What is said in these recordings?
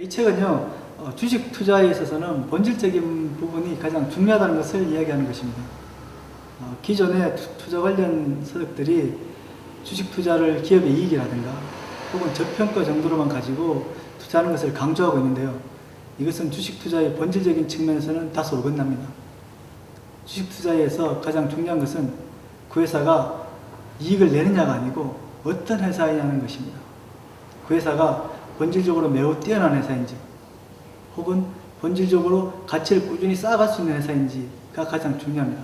이 책은요, 주식 투자에 있어서는 본질적인 부분이 가장 중요하다는 것을 이야기하는 것입니다. 기존의 투자 관련 서적들이 주식 투자를 기업의 이익이라든가 혹은 저평가 정도로만 가지고 투자하는 것을 강조하고 있는데요. 이것은 주식 투자의 본질적인 측면에서는 다소 어긋납니다. 주식 투자에서 가장 중요한 것은 그 회사가 이익을 내느냐가 아니고 어떤 회사이냐는 것입니다. 그 회사가 본질적으로 매우 뛰어난 회사인지 혹은 본질적으로 가치를 꾸준히 쌓아갈 수 있는 회사인지가 가장 중요합니다.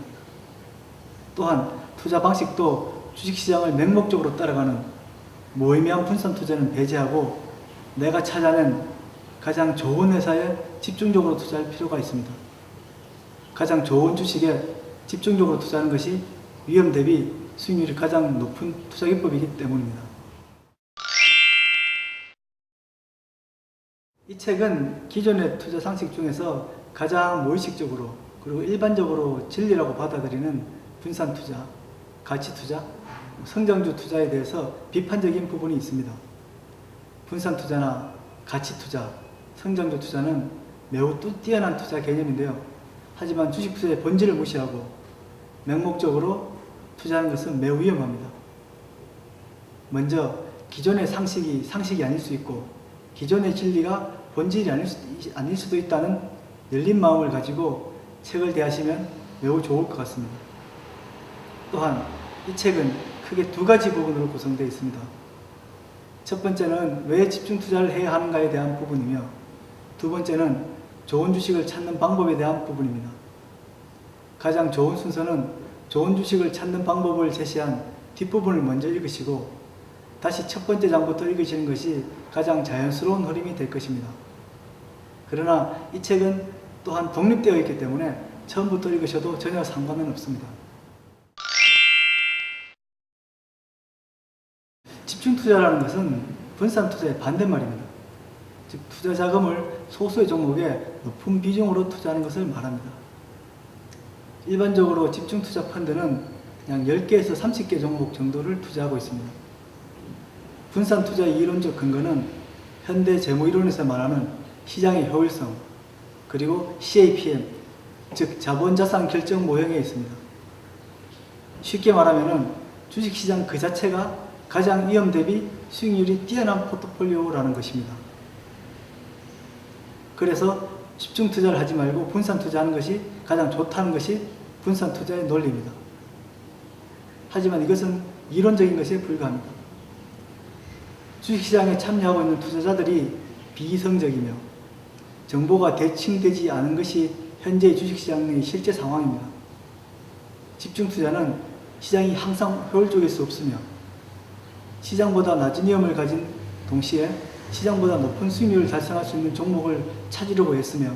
또한 투자 방식도 주식시장을 맹목적으로 따라가는 무의미한 분산 투자는 배제하고 내가 찾아낸 가장 좋은 회사에 집중적으로 투자할 필요가 있습니다. 가장 좋은 주식에 집중적으로 투자하는 것이 위험 대비 수익률이 가장 높은 투자 기법이기 때문입니다. 이 책은 기존의 투자 상식 중에서 가장 무의식적으로 그리고 일반적으로 진리라고 받아들이는 분산 투자, 가치 투자, 성장주 투자에 대해서 비판적인 부분이 있습니다. 분산 투자나 가치 투자, 성장주 투자는 매우 뛰어난 투자 개념인데요. 하지만 주식 투자의 본질을 무시하고 맹목적으로 투자하는 것은 매우 위험합니다. 먼저 기존의 상식이 상식이 아닐 수 있고 기존의 진리가 본질이 아닐 수도 있다는 열린 마음을 가지고 책을 대하시면 매우 좋을 것 같습니다. 또한 이 책은 크게 두 가지 부분으로 구성되어 있습니다. 첫 번째는 왜 집중 투자를 해야 하는가에 대한 부분이며 두 번째는 좋은 주식을 찾는 방법에 대한 부분입니다. 가장 좋은 순서는 좋은 주식을 찾는 방법을 제시한 뒷부분을 먼저 읽으시고 다시 첫 번째 장부터 읽으시는 것이 가장 자연스러운 흐름이 될 것입니다. 그러나 이 책은 또한 독립되어 있기 때문에 처음부터 읽으셔도 전혀 상관은 없습니다. 집중 투자라는 것은 분산 투자의 반대말입니다. 즉 투자 자금을 소수의 종목에 높은 비중으로 투자하는 것을 말합니다. 일반적으로 집중 투자 펀드는 그냥 10개에서 30개 종목 정도를 투자하고 있습니다. 분산 투자의 이론적 근거는 현대 재무이론에서 말하는 시장의 효율성 그리고 CAPM 즉 자본자산 결정 모형에 있습니다. 쉽게 말하면 주식시장 그 자체가 가장 위험 대비 수익률이 뛰어난 포트폴리오라는 것입니다. 그래서 집중 투자를 하지 말고 분산 투자하는 것이 가장 좋다는 것이 분산 투자의 논리입니다. 하지만 이것은 이론적인 것에 불과합니다. 주식시장에 참여하고 있는 투자자들이 비이성적이며 정보가 대칭되지 않은 것이 현재의 주식시장의 실제 상황입니다. 집중 투자는 시장이 항상 효율적일 수 없으며 시장보다 낮은 위험을 가진 동시에 시장보다 높은 수익률을 달성할 수 있는 종목을 찾으려고 했으며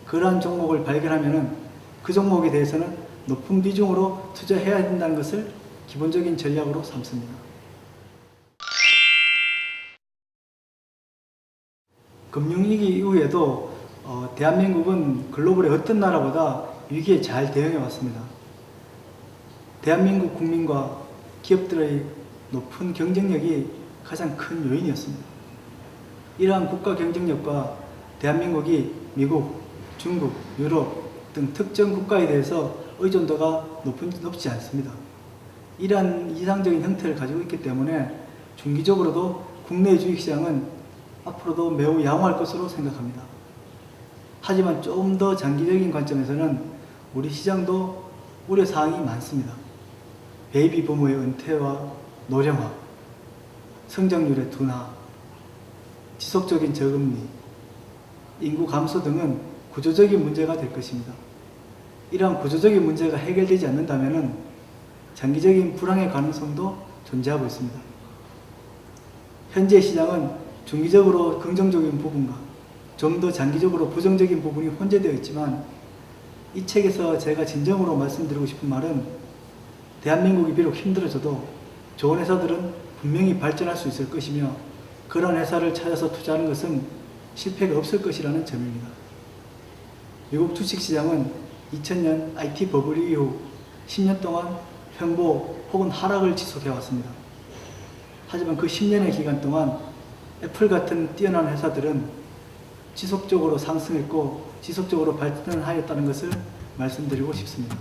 그러한 종목을 발견하면 그 종목에 대해서는 높은 비중으로 투자해야 된다는 것을 기본적인 전략으로 삼습니다. 금융위기 이후에도 대한민국은 글로벌의 어떤 나라보다 위기에 잘 대응해 왔습니다. 대한민국 국민과 기업들의 높은 경쟁력이 가장 큰 요인이었습니다. 이러한 국가 경쟁력과 대한민국이 미국, 중국, 유럽 등 특정 국가에 대해서 의존도가 높지 않습니다. 이러한 이상적인 형태를 가지고 있기 때문에 중기적으로도 국내 주식시장은 앞으로도 매우 양호할 것으로 생각합니다. 하지만 좀 더 장기적인 관점에서는 우리 시장도 우려사항이 많습니다. 베이비 부모의 은퇴와 노령화, 성장률의 둔화, 지속적인 저금리, 인구 감소 등은 구조적인 문제가 될 것입니다. 이러한 구조적인 문제가 해결되지 않는다면 장기적인 불황의 가능성도 존재하고 있습니다. 현재 시장은 중기적으로 긍정적인 부분과 좀 더 장기적으로 부정적인 부분이 혼재되어 있지만 이 책에서 제가 진정으로 말씀드리고 싶은 말은 대한민국이 비록 힘들어져도 좋은 회사들은 분명히 발전할 수 있을 것이며 그런 회사를 찾아서 투자하는 것은 실패가 없을 것이라는 점입니다. 미국 주식시장은 2000년 IT 버블 이후 10년 동안 횡보 혹은 하락을 지속해왔습니다. 하지만 그 10년의 기간 동안 애플 같은 뛰어난 회사들은 지속적으로 상승했고 지속적으로 발전하였다는 것을 말씀드리고 싶습니다.